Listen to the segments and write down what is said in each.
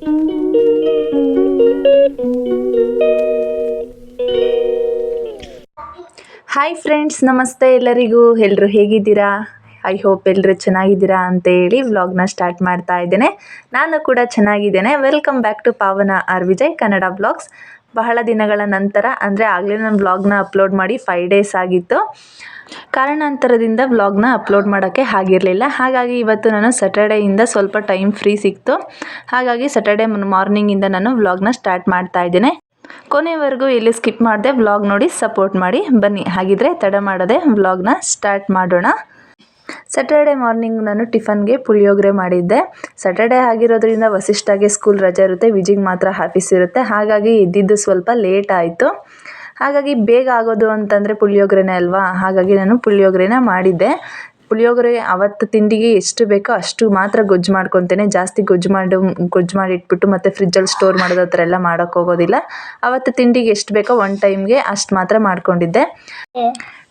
Hi friends, ನಮಸ್ತೆ ಎಲ್ಲರಿಗೂ. ಎಲ್ಲರೂ ಹೇಗಿದ್ದೀರಾ? ಐ ಹೋಪ್ ಎಲ್ಲರೂ ಚೆನ್ನಾಗಿದ್ದೀರಾ ಅಂತೇಳಿ ವ್ಲಾಗ್ನ ಸ್ಟಾರ್ಟ್ ಮಾಡ್ತಾ ಇದ್ದೇನೆ. ನಾನು ಕೂಡ ಚೆನ್ನಾಗಿದ್ದೇನೆ. ವೆಲ್ಕಮ್ ಬ್ಯಾಕ್ ಟು ಪಾವನ ಆರ್ ವಿಜಯ್ ಕನ್ನಡ ವ್ಲಾಗ್ಸ್. ಬಹಳ ದಿನಗಳ ನಂತರ, ಅಂದರೆ ಆಗಲೇ ನಾನು ವ್ಲಾಗ್ನ ಅಪ್ಲೋಡ್ ಮಾಡಿ 5 ಡೇಸ್ ಆಗಿತ್ತು. ಕಾರಣಾಂತರದಿಂದ ವ್ಲಾಗ್ನ ಅಪ್ಲೋಡ್ ಮಾಡೋಕ್ಕೆ ಆಗಿರಲಿಲ್ಲ. ಹಾಗಾಗಿ ಇವತ್ತು ನಾನು ಸ್ಯಾಟರ್ಡೇಯಿಂದ ಸ್ವಲ್ಪ ಟೈಮ್ ಫ್ರೀ ಸಿಕ್ತು. ಹಾಗಾಗಿ ಸ್ಯಾಟರ್ಡೇ ಮಾರ್ನಿಂಗಿಂದ ನಾನು ವ್ಲಾಗ್ನ ಸ್ಟಾರ್ಟ್ ಮಾಡ್ತಾ ಇದ್ದೇನೆ. ಕೊನೆವರೆಗೂ ಎಲ್ಲಿ ಸ್ಕಿಪ್ ಮಾಡದೆ ವ್ಲಾಗ್ ನೋಡಿ ಸಪೋರ್ಟ್ ಮಾಡಿ. ಬನ್ನಿ, ಹಾಗಿದ್ರೆ ತಡ ಮಾಡದೆ ವ್ಲಾಗ್ನ ಸ್ಟಾರ್ಟ್ ಮಾಡೋಣ. ಸ್ಯಾಟರ್ಡೇ ಮಾರ್ನಿಂಗ್ ನಾನು ಟಿಫನ್ಗೆ ಪುಳಿಯೋಗರೆ ಮಾಡಿದ್ದೆ. ಸ್ಯಾಟರ್ಡೇ ಆಗಿರೋದ್ರಿಂದ ವಸಿಷ್ಠಗೆ ಸ್ಕೂಲ್ ರಜೆ ಇರುತ್ತೆ, ವಿಜಿಗೆ ಮಾತ್ರ ಆಫೀಸ್ ಇರುತ್ತೆ. ಹಾಗಾಗಿ ಎದ್ದಿದ್ದು ಸ್ವಲ್ಪ ಲೇಟ್ ಆಯಿತು. ಹಾಗಾಗಿ ಬೇಗ ಆಗೋದು ಅಂತಂದರೆ ಪುಳಿಯೋಗರೆನೇ ಅಲ್ವಾ. ಹಾಗಾಗಿ ನಾನು ಪುಳಿಯೋಗರೆನ ಮಾಡಿದ್ದೆ. ಪುಳಿಯೋಗರೆ ಅವತ್ತು ತಿಂಡಿಗೆ ಎಷ್ಟು ಬೇಕೋ ಅಷ್ಟು ಮಾತ್ರ ಗೊಜ್ಜು ಮಾಡ್ಕೊತೇನೆ. ಜಾಸ್ತಿ ಗೊಜ್ಜು ಮಾಡಿ ಇಟ್ಬಿಟ್ಟು ಮತ್ತೆ ಫ್ರಿಜ್ಜಲ್ಲಿ ಸ್ಟೋರ್ ಮಾಡೋದು ಆ ಥರ ಎಲ್ಲ ಮಾಡೋಕ್ಕೆ ಹೋಗೋದಿಲ್ಲ. ಅವತ್ತು ತಿಂಡಿಗೆ ಎಷ್ಟು ಬೇಕೋ 1 ಟೈಮ್ಗೆ ಅಷ್ಟು ಮಾತ್ರ ಮಾಡ್ಕೊಂಡಿದ್ದೆ.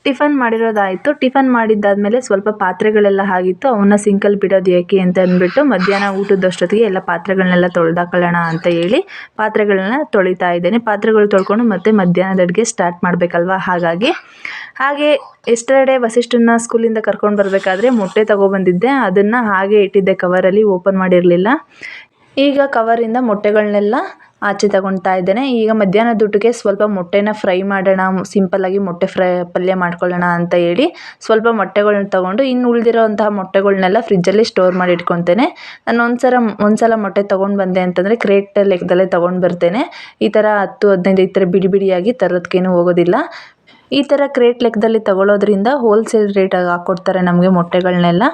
ಟಿಫನ್ ಮಾಡಿರೋದಾಯಿತು. ಟಿಫನ್ ಮಾಡಿದ್ದಾದಮೇಲೆ ಸ್ವಲ್ಪ ಪಾತ್ರೆಗಳೆಲ್ಲ ಆಗಿತ್ತು. ಅವನ್ನ ಸಿಂಕಲ್ಲಿ ಬಿಡೋದು ಏಕೆ ಅಂತ ಅಂದ್ಬಿಟ್ಟು ಮಧ್ಯಾಹ್ನ ಊಟದಷ್ಟೊತ್ತಿಗೆ ಎಲ್ಲ ಪಾತ್ರೆಗಳನ್ನೆಲ್ಲ ತೊಳೆದಾಕೊಳ್ಳೋಣ ಅಂತ ಹೇಳಿ ಪಾತ್ರೆಗಳನ್ನ ತೊಳಿತಾ ಇದ್ದೇನೆ. ಪಾತ್ರೆಗಳು ತೊಳ್ಕೊಂಡು ಮತ್ತೆ ಮಧ್ಯಾಹ್ನದ ಅಡುಗೆ ಸ್ಟಾರ್ಟ್ ಮಾಡಬೇಕಲ್ವ. ಹಾಗೆ ಎಸ್ಟರ್ಡೇ ವಸಿಷ್ಠನ ಸ್ಕೂಲಿಂದ ಕರ್ಕೊಂಡು ಬರಬೇಕಾದ್ರೆ ಮೊಟ್ಟೆ ತೊಗೊಬಂದಿದ್ದೆ. ಅದನ್ನು ಹಾಗೆ ಇಟ್ಟಿದ್ದೆ ಕವರಲ್ಲಿ, ಓಪನ್ ಮಾಡಿರಲಿಲ್ಲ. ಈಗ ಕವರಿಂದ ಮೊಟ್ಟೆಗಳನ್ನೆಲ್ಲ ಆಚೆ ತಗೊಳ್ತಾ ಇದ್ದೇನೆ. ಈಗ ಮಧ್ಯಾಹ್ನದ ಊಟಕ್ಕೆ ಸ್ವಲ್ಪ ಮೊಟ್ಟೆನ ಫ್ರೈ ಮಾಡೋಣ, ಸಿಂಪಲ್ಲಾಗಿ ಮೊಟ್ಟೆ ಪಲ್ಯ ಮಾಡ್ಕೊಳ್ಳೋಣ ಅಂತ ಹೇಳಿ ಸ್ವಲ್ಪ ಮೊಟ್ಟೆಗಳನ್ನ ತೊಗೊಂಡು ಇನ್ನು ಉಳಿದಿರೋಂತಹ ಮೊಟ್ಟೆಗಳನ್ನೆಲ್ಲ ಫ್ರಿಜ್ಜಲ್ಲಿ ಸ್ಟೋರ್ ಮಾಡಿ ಇಟ್ಕೊತೇನೆ. ನಾನು ಒಂದ್ಸಲ ಮೊಟ್ಟೆ ತೊಗೊಂಡು ಬಂದೆ ಅಂತಂದರೆ ಕ್ರೇಟ್ ಲೆಕ್ಕದಲ್ಲೇ ತೊಗೊಂಡು ಬರ್ತೇನೆ. ಈ ಥರ 10-15 ಈ ಥರ ಬಿಡಿಯಾಗಿ ತರೋದಕ್ಕೇನು ಹೋಗೋದಿಲ್ಲ. ಈ ಥರ ಕ್ರೇಟ್ ಲೆಕ್ಕದಲ್ಲಿ ತಗೊಳ್ಳೋದ್ರಿಂದ ಹೋಲ್ಸೇಲ್ ರೇಟಾಗಿ ಹಾಕ್ಕೊಡ್ತಾರೆ ನಮಗೆ ಮೊಟ್ಟೆಗಳನ್ನೆಲ್ಲ.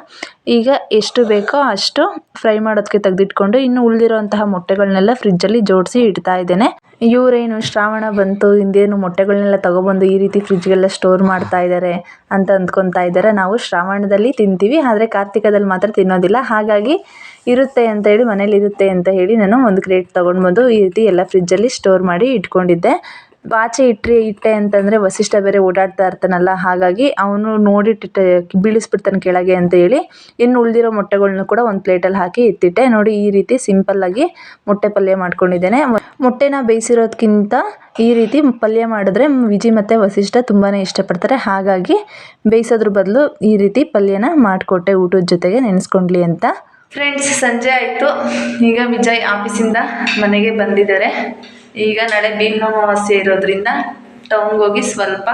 ಈಗ ಎಷ್ಟು ಬೇಕೋ ಅಷ್ಟು ಫ್ರೈ ಮಾಡೋದಕ್ಕೆ ತೆಗೆದಿಟ್ಕೊಂಡು ಇನ್ನು ಉಳಿದಿರೋಂತಹ ಮೊಟ್ಟೆಗಳನ್ನೆಲ್ಲ ಫ್ರಿಜ್ಜಲ್ಲಿ ಜೋಡಿಸಿ ಇಡ್ತಾ ಇದ್ದೇನೆ. ಇವರೇನು ಶ್ರಾವಣ ಬಂತು, ಇಂದೇನು ಮೊಟ್ಟೆಗಳನ್ನೆಲ್ಲ ತೊಗೊಬಂದು ಈ ರೀತಿ ಫ್ರಿಜ್ಗೆಲ್ಲ ಸ್ಟೋರ್ ಮಾಡ್ತಾ ಇದ್ದಾರೆ ಅಂತ ಅಂದ್ಕೊತಾ ಇದ್ದಾರೆ. ನಾವು ಶ್ರಾವಣದಲ್ಲಿ ತಿಂತೀವಿ, ಆದರೆ ಕಾರ್ತಿಕದಲ್ಲಿ ಮಾತ್ರ ತಿನ್ನೋದಿಲ್ಲ. ಹಾಗಾಗಿ ಇರುತ್ತೆ ಅಂತ ಹೇಳಿ, ಮನೇಲಿ ಇರುತ್ತೆ ಅಂತ ಹೇಳಿ ನಾನು ಒಂದು ಕ್ರೇಟ್ ತೊಗೊಂಡು ಬಂದು ಈ ರೀತಿ ಎಲ್ಲ ಫ್ರಿಜ್ಜಲ್ಲಿ ಸ್ಟೋರ್ ಮಾಡಿ ಇಟ್ಕೊಂಡಿದ್ದೆ. ಆಚೆ ಇಟ್ಟೆ ಅಂತಂದರೆ ವಸಿಷ್ಠ ಬೇರೆ ಓಡಾಡ್ತಾ ಇರ್ತಾನಲ್ಲ. ಹಾಗಾಗಿ ಅವನು ನೋಡಿಟ್ಟು ಬೀಳಿಸ್ಬಿಡ್ತಾನೆ ಕೆಳಗೆ ಅಂತ ಹೇಳಿ ಇನ್ನು ಉಳಿದಿರೋ ಮೊಟ್ಟೆಗಳ್ನ ಕೂಡ ಒಂದು ಪ್ಲೇಟಲ್ಲಿ ಹಾಕಿ ಎತ್ತಿಟ್ಟೆ. ನೋಡಿ, ಈ ರೀತಿ ಸಿಂಪಲ್ಲಾಗಿ ಮೊಟ್ಟೆ ಪಲ್ಯ ಮಾಡ್ಕೊಂಡಿದ್ದೇನೆ. ಮೊಟ್ಟೆನ ಬೇಯಿಸಿರೋದಕ್ಕಿಂತ ಈ ರೀತಿ ಪಲ್ಯ ಮಾಡಿದ್ರೆ ವಿಜಿ ಮತ್ತು ವಸಿಷ್ಠ ತುಂಬಾ ಇಷ್ಟಪಡ್ತಾರೆ. ಹಾಗಾಗಿ ಬೇಯಿಸೋದ್ರ ಬದಲು ಈ ರೀತಿ ಪಲ್ಯನ ಮಾಡಿಕೊಟ್ಟೆ ಊಟದ ಜೊತೆಗೆ ನೆನೆಸ್ಕೊಂಡ್ಲಿ ಅಂತ. ಫ್ರೆಂಡ್ಸ್, ಸಂಜೆ ಆಯಿತು. ಈಗ ವಿಜಯ್ ಆಫೀಸಿಂದ ಮನೆಗೆ ಬಂದಿದ್ದಾರೆ. ಈಗ ನಾಳೆ ಭೀಮ ಅಮಾವಾಸ್ಯೆ ಇರೋದ್ರಿಂದ ಟೌನ್ಗೆ ಹೋಗಿ ಸ್ವಲ್ಪ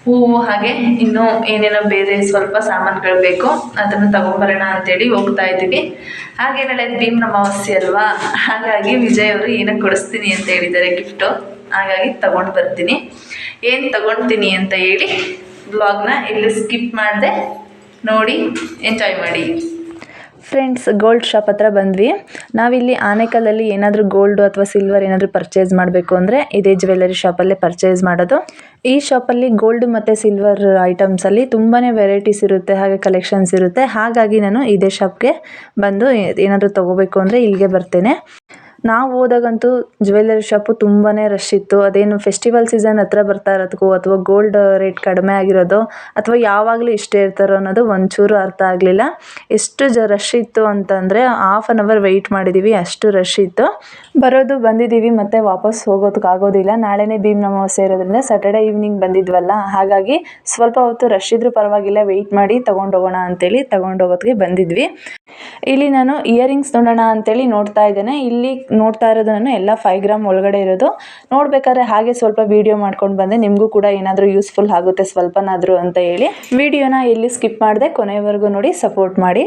ಹೂವು ಹಾಗೆ ಇನ್ನೂ ಏನೇನೋ ಬೇರೆ ಸ್ವಲ್ಪ ಸಾಮಾನುಗಳು ಬೇಕು, ಅದನ್ನು ತೊಗೊಂಬರೋಣ ಅಂತೇಳಿ ಹೋಗ್ತಾ ಇದ್ದೀವಿ. ಹಾಗೆ ನಾಳೆ ಭೀಮ ಅಮಾವಾಸ್ಯೆ ಅಲ್ವಾ. ಹಾಗಾಗಿ ವಿಜಯ್ ಅವರು ಏನೋ ಕೊಡಿಸ್ತೀನಿ ಅಂತ ಹೇಳಿದ್ದಾರೆ, ಗಿಫ್ಟು. ಹಾಗಾಗಿ ತೊಗೊಂಡು ಬರ್ತೀನಿ. ಏನು ತೊಗೊಳ್ತೀನಿ ಅಂತ ಹೇಳಿ ವ್ಲಾಗ್ನ ಇಲ್ಲಿ ಸ್ಕಿಪ್ ಮಾಡಿದೆ ನೋಡಿ ಎಂಜಾಯ್ ಮಾಡಿ. ಫ್ರೆಂಡ್ಸ್, ಗೋಲ್ಡ್ ಶಾಪ್ ಹತ್ರ ಬಂದ್ವಿ. ನಾವಿಲ್ಲಿ ಆನೇಕಲ್ಲಲ್ಲಿ ಏನಾದರೂ ಗೋಲ್ಡು ಅಥವಾ ಸಿಲ್ವರ್ ಏನಾದರೂ ಪರ್ಚೇಸ್ ಮಾಡಬೇಕು ಅಂದರೆ ಇದೇ ಜ್ಯುವೆಲ್ಲರಿ ಶಾಪಲ್ಲೇ ಪರ್ಚೇಸ್ ಮಾಡೋದು. ಈ ಶಾಪಲ್ಲಿ ಗೋಲ್ಡ್ ಮತ್ತು ಸಿಲ್ವರ್ ಐಟಮ್ಸಲ್ಲಿ ತುಂಬಾ ವೆರೈಟೀಸ್ ಇರುತ್ತೆ, ಹಾಗೆ ಕಲೆಕ್ಷನ್ಸ್ ಇರುತ್ತೆ. ಹಾಗಾಗಿ ನಾನು ಇದೇ ಶಾಪ್ಗೆ ಬಂದು ಏನಾದರೂ ತೊಗೋಬೇಕು ಅಂದರೆ ಇಲ್ಲಿಗೆ ಬರ್ತೇನೆ. ನಾವು ಹೋದಾಗಂತೂ ಜ್ಯುವೆಲ್ಲರಿ ಶಾಪು ತುಂಬಾ ರಶ್ ಇತ್ತು. ಅದೇನು ಫೆಸ್ಟಿವಲ್ ಸೀಸನ್ ಹತ್ರ ಬರ್ತಾ ಇರೋದಕ್ಕೂ ಅಥವಾ ಗೋಲ್ಡ್ ರೇಟ್ ಕಡಿಮೆ ಆಗಿರೋದು ಅಥವಾ ಯಾವಾಗಲೂ ಇಷ್ಟೇ ಇರ್ತಾರೋ ಅನ್ನೋದು ಒಂಚೂರು ಅರ್ಥ ಆಗಲಿಲ್ಲ. ಎಷ್ಟು ರಶ್ ಇತ್ತು ಅಂತಂದರೆ 1/2 hour ವೆಯ್ಟ್ ಮಾಡಿದ್ದೀವಿ, ಅಷ್ಟು ರಶ್ ಇತ್ತು. ಬಂದಿದ್ದೀವಿ ಮತ್ತು ವಾಪಸ್ ಹೋಗೋದಕ್ಕಾಗೋದಿಲ್ಲ. ನಾಳೆನೇ ಭೀಮ ಅಮಾವಾಸ್ಯೆ ಇರೋದ್ರಿಂದ ಸ್ಯಾಟರ್ಡೇ ಈವ್ನಿಂಗ್ ಬಂದಿದ್ವಲ್ಲ. ಹಾಗಾಗಿ ಸ್ವಲ್ಪ ಹೊತ್ತು ರಶ್ ಇದ್ರೂ ಪರವಾಗಿಲ್ಲ, ವೆಯ್ಟ್ ಮಾಡಿ ತೊಗೊಂಡೋಗೋಣ ಅಂತೇಳಿ ತೊಗೊಂಡೋಗೋದಕ್ಕೆ ಬಂದಿದ್ವಿ. ಇಲ್ಲಿ ನಾನು ಇಯರಿಂಗ್ಸ್ ನೋಡೋಣ ಅಂತೇಳಿ ನೋಡ್ತಾ ಇದ್ದೇನೆ. ಇಲ್ಲಿ ನೋಡ್ತಾ ಇರೋದು ನಾನು ಎಲ್ಲ 5 ಗ್ರಾಮ್ ಒಳಗಡೆ ಇರೋದು. ನೋಡ್ಬೇಕಾದ್ರೆ ಹಾಗೆ ಸ್ವಲ್ಪ ವಿಡಿಯೋ ಮಾಡ್ಕೊಂಡು ಬಂದೆ, ನಿಮಗೂ ಕೂಡ ಏನಾದರೂ ಯೂಸ್ಫುಲ್ ಆಗುತ್ತೆ ಸ್ವಲ್ಪನಾದರೂ ಅಂತ ಹೇಳಿ. ವಿಡಿಯೋನ ಎಲ್ಲಿ ಸ್ಕಿಪ್ ಮಾಡಿದೆ, ಕೊನೆವರೆಗೂ ನೋಡಿ ಸಪೋರ್ಟ್ ಮಾಡಿ.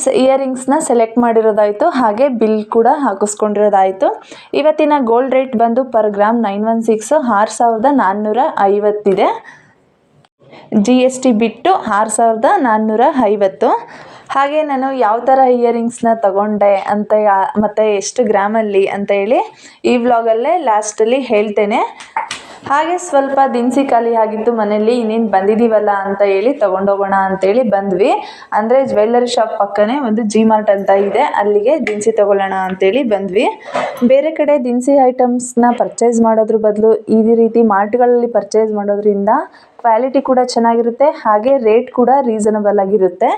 ಫ್ರೆಂಡ್ಸ್, ಇಯರಿಂಗ್ಸ್ನ ಸೆಲೆಕ್ಟ್ ಮಾಡಿರೋದಾಯಿತು, ಹಾಗೆ ಬಿಲ್ ಕೂಡ ಹಾಕಿಸ್ಕೊಂಡಿರೋದಾಯಿತು. ಇವತ್ತಿನ ಗೋಲ್ಡ್ ರೇಟ್ ಬಂದು ಪರ್ ಗ್ರಾಮ್ 916 6450 ಇದೆ. GST ಬಿಟ್ಟು 6450. ಹಾಗೆ ನಾನು ಯಾವ ಥರ ಇಯರಿಂಗ್ಸ್ನ ತಗೊಂಡೆ ಅಂತ ಮತ್ತು ಎಷ್ಟು ಗ್ರಾಮಲ್ಲಿ ಅಂತ ಹೇಳಿ ಈ ವ್ಲಾಗಲ್ಲೇ ಲಾಸ್ಟಲ್ಲಿ ಹೇಳ್ತೇನೆ. ಹಾಗೆ ಸ್ವಲ್ಪ ದಿನಸಿ ಖಾಲಿ ಆಗಿತ್ತು ಮನೆಯಲ್ಲಿ, ಇನ್ನೇನು ಬಂದಿದ್ದೀವಲ್ಲ ಅಂತ ಹೇಳಿ ತೊಗೊಂಡೋಗೋಣ ಅಂತೇಳಿ ಬಂದ್ವಿ. ಅಂದರೆ ಜ್ಯುವೆಲ್ಲರಿ ಶಾಪ್ ಪಕ್ಕನೇ ಒಂದು ಜಿ ಮಾರ್ಟ್ ಅಂತ ಇದೆ, ಅಲ್ಲಿಗೆ ದಿನಸಿ ತೊಗೊಳ್ಳೋಣ ಅಂತೇಳಿ ಬಂದ್ವಿ. ಬೇರೆ ಕಡೆ ದಿನಸಿ ಐಟಮ್ಸ್ನ ಪರ್ಚೇಸ್ ಮಾಡೋದ್ರ ಬದಲು ಈ ರೀತಿ ಮಾರ್ಟ್ಗಳಲ್ಲಿ ಪರ್ಚೇಸ್ ಮಾಡೋದ್ರಿಂದ ಕ್ವಾಲಿಟಿ ಕೂಡ ಚೆನ್ನಾಗಿರುತ್ತೆ, ಹಾಗೆ ರೇಟ್ ಕೂಡ ರೀಸನಬಲ್ ಆಗಿರುತ್ತೆ.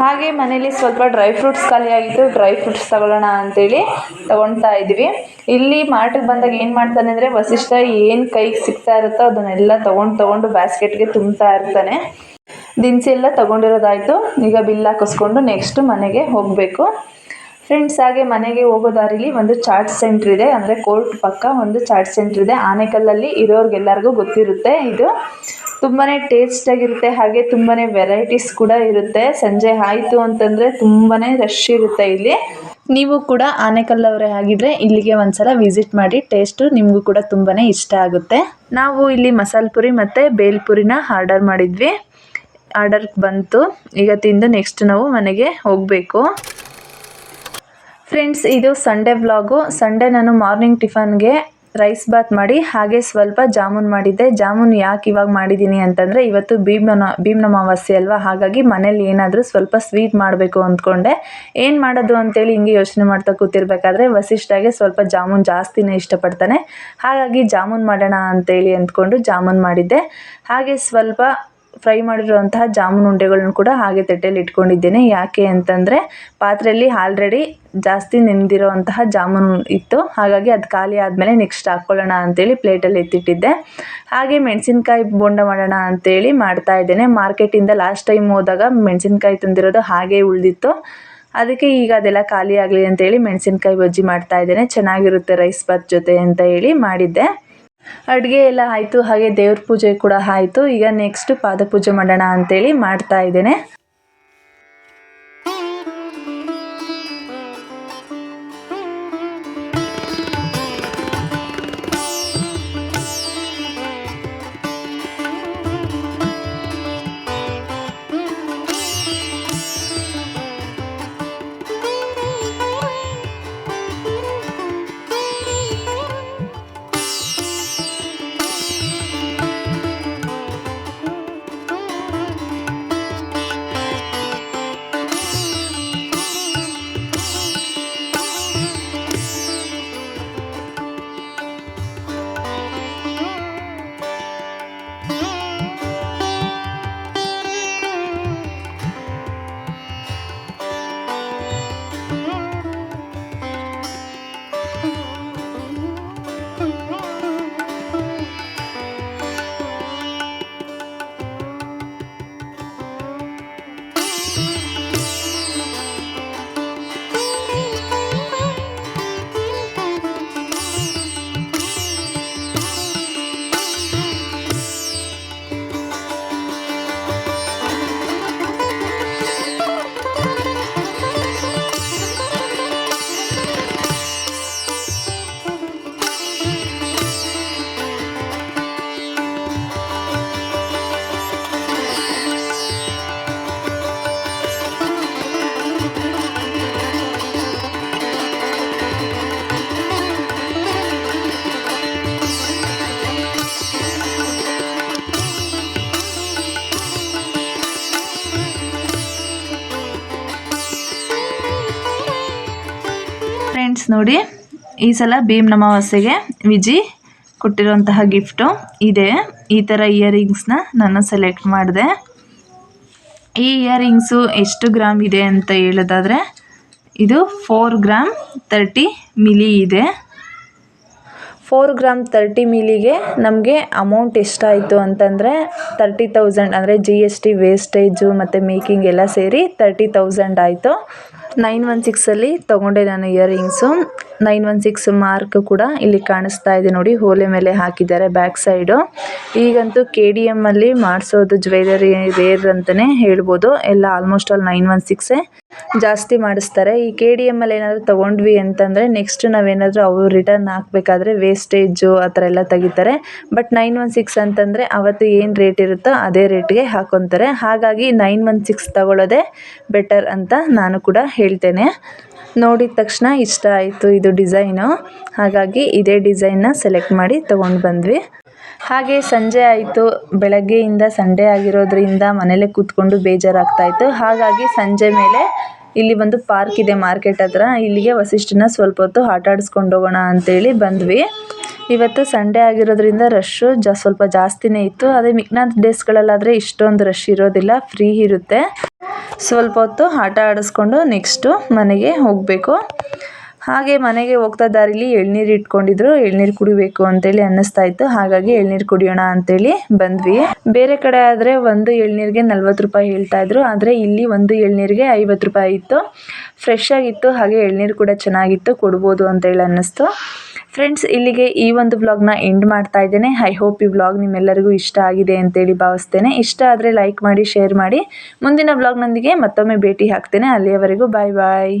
ಹಾಗೆ ಮನೇಲಿ ಸ್ವಲ್ಪ ಡ್ರೈ ಫ್ರೂಟ್ಸ್ ಖಾಲಿ ಆಗಿತ್ತು, ಡ್ರೈ ಫ್ರೂಟ್ಸ್ ತಗೊಳ್ಳೋಣ ಅಂತೇಳಿ ತಗೊಳ್ತಾ ಇದ್ವಿ. ಇಲ್ಲಿ ಮಾರ್ಟಿಗೆ ಬಂದಾಗ ಏನು ಮಾಡ್ತಾನೆ ಅಂದರೆ ವಸಿಷ್ಠ ಏನು ಕೈಗೆ ಸಿಗ್ತಾ ಇರುತ್ತೋ ಅದನ್ನೆಲ್ಲ ತೊಗೊಂಡು ಬ್ಯಾಸ್ಕೆಟ್ಗೆ ತುಂಬ್ತಾ ಇರ್ತಾನೆ. ದಿನಸಿ ಎಲ್ಲ ತೊಗೊಂಡಿರೋದಾಯಿತು. ಈಗ ಬಿಲ್ ಹಾಕಿಸ್ಕೊಂಡು ನೆಕ್ಸ್ಟ್ ಮನೆಗೆ ಹೋಗಬೇಕು. ಫ್ರೆಂಡ್ಸ್, ಹಾಗೆ ಮನೆಗೆ ಹೋಗೋ ದಾರಿಲಿ ಒಂದು ಚಾಟ್ ಸೆಂಟ್ರ್ ಇದೆ, ಅಂದರೆ ಕೋರ್ಟ್ ಪಕ್ಕ ಒಂದು ಚಾಟ್ ಸೆಂಟ್ರ್ ಇದೆ. ಆನೇಕಲ್ಲಲ್ಲಿ ಇರೋರಿಗೆಲ್ಲರಿಗೂ ಗೊತ್ತಿರುತ್ತೆ. ಇದು ತುಂಬಾ ಟೇಸ್ಟಾಗಿರುತ್ತೆ, ಹಾಗೆ ತುಂಬಾ ವೆರೈಟೀಸ್ ಕೂಡ ಇರುತ್ತೆ. ಸಂಜೆ ಆಯಿತು ಅಂತಂದರೆ ತುಂಬಾ ರಶ್ ಇರುತ್ತೆ ಇಲ್ಲಿ. ನೀವು ಕೂಡ ಆನೇಕಲ್ಲವರೇ ಆಗಿದ್ದರೆ ಇಲ್ಲಿಗೆ ಒಂದ್ಸಲ ವಿಸಿಟ್ ಮಾಡಿ, ಟೇಸ್ಟು ನಿಮಗೂ ಕೂಡ ತುಂಬಾ ಇಷ್ಟ ಆಗುತ್ತೆ. ನಾವು ಇಲ್ಲಿ ಮಸಾಲೆ ಪುರಿ ಮತ್ತು ಬೇಲ್ಪುರಿನ ಆರ್ಡರ್ ಮಾಡಿದ್ವಿ. ಆರ್ಡರ್ ಬಂತು, ಈಗ ತಿಂದು ನೆಕ್ಸ್ಟ್ ನಾವು ಮನೆಗೆ ಹೋಗಬೇಕು. ಫ್ರೆಂಡ್ಸ್, ಇದು ಸಂಡೇ ವ್ಲಾಗು. ಸಂಡೇ ನಾನು ಮಾರ್ನಿಂಗ್ ಟಿಫನ್ಗೆ ರೈಸ್ ಬಾತ್ ಮಾಡಿ ಹಾಗೆ ಸ್ವಲ್ಪ ಜಾಮೂನ್ ಮಾಡಿದ್ದೆ. ಜಾಮೂನ್ ಯಾಕೆ ಇವಾಗ ಮಾಡಿದ್ದೀನಿ ಅಂತಂದರೆ ಇವತ್ತು ಭೀಮನ ಅಮಾವಾಸ್ಯೆ ಅಲ್ವಾ, ಹಾಗಾಗಿ ಮನೇಲಿ ಏನಾದರೂ ಸ್ವಲ್ಪ ಸ್ವೀಟ್ ಮಾಡಬೇಕು ಅಂದ್ಕೊಂಡೆ. ಏನು ಮಾಡೋದು ಅಂತೇಳಿ ಹಿಂಗೆ ಯೋಚನೆ ಮಾಡ್ತಾ ಕೂತಿರ್ಬೇಕಾದ್ರೆ ವಸಿಷ್ಠಾಗೆ ಸ್ವಲ್ಪ ಜಾಮೂನ್ ಜಾಸ್ತಿನೇ ಇಷ್ಟಪಡ್ತಾನೆ, ಹಾಗಾಗಿ ಜಾಮೂನ್ ಮಾಡೋಣ ಅಂತೇಳಿ ಅಂದ್ಕೊಂಡು ಜಾಮೂನ್ ಮಾಡಿದ್ದೆ. ಹಾಗೆ ಸ್ವಲ್ಪ ಫ್ರೈ ಮಾಡಿರುವಂತಹ ಜಾಮೂನ್ ಉಂಡೆಗಳನ್ನ ಕೂಡ ಹಾಗೆ ತಟ್ಟೆಯಲ್ಲಿ ಇಟ್ಕೊಂಡಿದ್ದೇನೆ. ಯಾಕೆ ಅಂತಂದರೆ ಪಾತ್ರೆಯಲ್ಲಿ ಆಲ್ರೆಡಿ ಜಾಸ್ತಿ ನೆನೆದಿರೋವಂತಹ ಜಾಮೂನ್ ಇತ್ತು, ಹಾಗಾಗಿ ಅದು ಖಾಲಿ ಆದಮೇಲೆ ನೆಕ್ಸ್ಟ್ ಹಾಕ್ಕೊಳ್ಳೋಣ ಅಂತೇಳಿ ಪ್ಲೇಟಲ್ಲಿ ಎತ್ತಿಟ್ಟಿದ್ದೆ. ಹಾಗೆ ಮೆಣಸಿನ್ಕಾಯಿ ಬೋಂಡ ಮಾಡೋಣ ಅಂತೇಳಿ ಮಾಡ್ತಾಯಿದ್ದೇನೆ. ಮಾರ್ಕೆಟಿಂದ ಲಾಸ್ಟ್ ಟೈಮ್ ಹೋದಾಗ ಮೆಣಸಿನ್ಕಾಯಿ ತಂದಿರೋದು ಹಾಗೆ ಉಳಿದಿತ್ತು, ಅದಕ್ಕೆ ಈಗ ಅದೆಲ್ಲ ಖಾಲಿ ಆಗಲಿ ಅಂತೇಳಿ ಮೆಣಸಿನ್ಕಾಯಿ ಬಜ್ಜಿ ಮಾಡ್ತಾಯಿದ್ದೇನೆ. ಚೆನ್ನಾಗಿರುತ್ತೆ ರೈಸ್ ಬಾತ್ ಜೊತೆ ಅಂತ ಹೇಳಿ ಮಾಡಿದ್ದೆ. ಅಡುಗೆ ಎಲ್ಲ ಆಯಿತು, ಹಾಗೆ ದೇವ್ರ ಪೂಜೆ ಕೂಡ ಆಯಿತು. ಈಗ ನೆಕ್ಸ್ಟ್ ಪಾದ ಪೂಜೆ ಮಾಡೋಣ ಅಂತೇಳಿ ಮಾಡ್ತಾ ಇದ್ದೇನೆ. ಫ್ರೆಂಡ್ಸ್ ನೋಡಿ, ಈ ಸಲ ಭೀಮ್ ಅಮಾವಾಸ್ಯೆಗೆ ವಿಜಿ ಕೊಟ್ಟಿರೋಂತಹ ಗಿಫ್ಟು ಇದೆ. ಈ ಥರ ಇಯರಿಂಗ್ಸ್ನ ನಾನು ಸೆಲೆಕ್ಟ್ ಮಾಡಿದೆ. ಈ ಇಯರಿಂಗ್ಸು ಎಷ್ಟು ಗ್ರಾಮ್ ಇದೆ ಅಂತ ಹೇಳೋದಾದರೆ ಇದು 4 ಗ್ರಾಮ್ 30 ಮಿಲಿ ಇದೆ. 4 ಗ್ರಾಮ್ 30 ಮಿಲಿಗೆ ನಮಗೆ ಅಮೌಂಟ್ ಎಷ್ಟಾಯಿತು ಅಂತಂದರೆ 30,000, ಅಂದರೆ GST ವೇಸ್ಟೇಜು ಮತ್ತು ಮೇಕಿಂಗ್ ಎಲ್ಲ ಸೇರಿ 30,000 ಆಯಿತು. 916ಅಲ್ಲಿ ತೊಗೊಂಡೆ ನಾನು ಇಯರಿಂಗ್ಸು. 916 ಮಾರ್ಕ್ ಕೂಡ ಇಲ್ಲಿ ಕಾಣಿಸ್ತಾ ಇದೆ ನೋಡಿ, ಓಲೆ ಮೇಲೆ ಹಾಕಿದ್ದಾರೆ ಬ್ಯಾಕ್ ಸೈಡು. ಈಗಂತೂ KDM ಅಲ್ಲಿ ಮಾಡಿಸೋದು ಜ್ಯುವೆಲರಿ ರೇರ್ ಅಂತಲೇ ಹೇಳ್ಬೋದು. ಎಲ್ಲ ಆಲ್ಮೋಸ್ಟ್ ಆಲ್ 916 ಜಾಸ್ತಿ ಮಾಡಿಸ್ತಾರೆ. ಈ KDM ಅಲ್ಲಿ ಏನಾದರೂ ತೊಗೊಂಡ್ವಿ ಅಂತಂದರೆ ನೆಕ್ಸ್ಟ್ ನಾವೇನಾದರೂ ಅವರು ರಿಟರ್ನ್ ಹಾಕಬೇಕಾದ್ರೆ ವೇಸ್ಟೇಜು ಆ ಥರ ಎಲ್ಲ ತೆಗಿತಾರೆ. ಬಟ್ 916 ಅಂತಂದರೆ ಅವತ್ತು ಏನು ರೇಟ್ ಇರುತ್ತೋ ಅದೇ ರೇಟ್ಗೆ ಹಾಕೊತಾರೆ. ಹಾಗಾಗಿ 916 ತಗೊಳ್ಳೋದೇ ಬೆಟರ್ ಅಂತ ನಾನು ಕೂಡ ಹೇಳ್ತೇನೆ. ನೋಡಿದ ತಕ್ಷಣ ಇಷ್ಟ ಆಯಿತು ಇದು ಡಿಸೈನು, ಹಾಗಾಗಿ ಇದೇ ಡಿಸೈನ್ನ ಸೆಲೆಕ್ಟ್ ಮಾಡಿ ತೊಗೊಂಡು ಬಂದ್ವಿ. ಹಾಗೆ ಸಂಜೆ ಆಯಿತು. ಬೆಳಗ್ಗೆಯಿಂದ ಸಂಡೇ ಆಗಿರೋದ್ರಿಂದ ಮನೇಲೇ ಕೂತ್ಕೊಂಡು ಬೇಜಾರಾಗ್ತಾಯಿತ್ತು. ಹಾಗಾಗಿ ಸಂಜೆ ಮೇಲೆ ಇಲ್ಲಿ ಒಂದು ಪಾರ್ಕ್ ಇದೆ ಮಾರ್ಕೆಟ್ ಹತ್ರ, ಇಲ್ಲಿಗೆ ವಸಿಷ್ಠನ ಸ್ವಲ್ಪ ಹೊತ್ತು ಆಟ ಆಡಿಸ್ಕೊಂಡು ಹೋಗೋಣ ಅಂತೇಳಿ ಬಂದ್ವಿ. ಇವತ್ತು ಸಂಡೇ ಆಗಿರೋದ್ರಿಂದ ರಶ್ಶು ಸ್ವಲ್ಪ ಜಾಸ್ತಿನೇ ಇತ್ತು. ಅದೇ ಮಿಕ್ಕಿನ ಡೇಸ್ಗಳಲ್ಲಾದರೆ ಇಷ್ಟೊಂದು ರಶ್ ಇರೋದಿಲ್ಲ, ಫ್ರೀ ಇರುತ್ತೆ. ಸ್ವಲ್ಪ ಹೊತ್ತು ಆಟ ಆಡಿಸ್ಕೊಂಡು ನೆಕ್ಸ್ಟು ಮನೆಗೆ ಹೋಗಬೇಕು. ಹಾಗೆ ಮನೆಗೆ ಹೋಗ್ತಾ ದಾರಿಲಿ ಎಳ್ನೀರು ಇಟ್ಕೊಂಡಿದ್ರು, ಎಳ್ನೀರು ಕುಡಿಬೇಕು ಅಂತೇಳಿ ಅನ್ನಿಸ್ತಾ ಇತ್ತು. ಹಾಗಾಗಿ ಎಳ್ನೀರು ಕುಡಿಯೋಣ ಅಂತೇಳಿ ಬಂದ್ವಿ. ಬೇರೆ ಕಡೆ ಆದರೆ ಒಂದು ಎಳ್ನೀರಿಗೆ 40 ರೂಪಾಯಿ ಹೇಳ್ತಾಯಿದ್ರು, ಆದರೆ ಇಲ್ಲಿ ಒಂದು ಎಳ್ನೀರಿಗೆ 50 ರೂಪಾಯಿ ಇತ್ತು. ಫ್ರೆಶ್ ಆಗಿತ್ತು, ಹಾಗೆ ಎಳ್ನೀರು ಕೂಡ ಚೆನ್ನಾಗಿತ್ತು, ಕೊಡ್ಬೋದು ಅಂತೇಳಿ ಅನ್ನಿಸ್ತು. ಫ್ರೆಂಡ್ಸ್, ಇಲ್ಲಿಗೆ ಈ ಒಂದು ವ್ಲಾಗ್ನ ಎಂಡ್ ಮಾಡ್ತಾ ಇದ್ದೇನೆ. ಐ ಹೋಪ್ ಈ ವ್ಲಾಗ್ ನಿಮ್ಮೆಲ್ಲರಿಗೂ ಇಷ್ಟ ಆಗಿದೆ ಅಂತೇಳಿ ಭಾವಿಸ್ತೇನೆ. ಇಷ್ಟ ಆದರೆ ಲೈಕ್ ಮಾಡಿ, ಶೇರ್ ಮಾಡಿ. ಮುಂದಿನ ವ್ಲಾಗ್ನೊಂದಿಗೆ ಮತ್ತೊಮ್ಮೆ ಭೇಟಿ ಆಗ್ತೇನೆ. ಅಲ್ಲಿಯವರೆಗೂ ಬಾಯ್ ಬಾಯ್.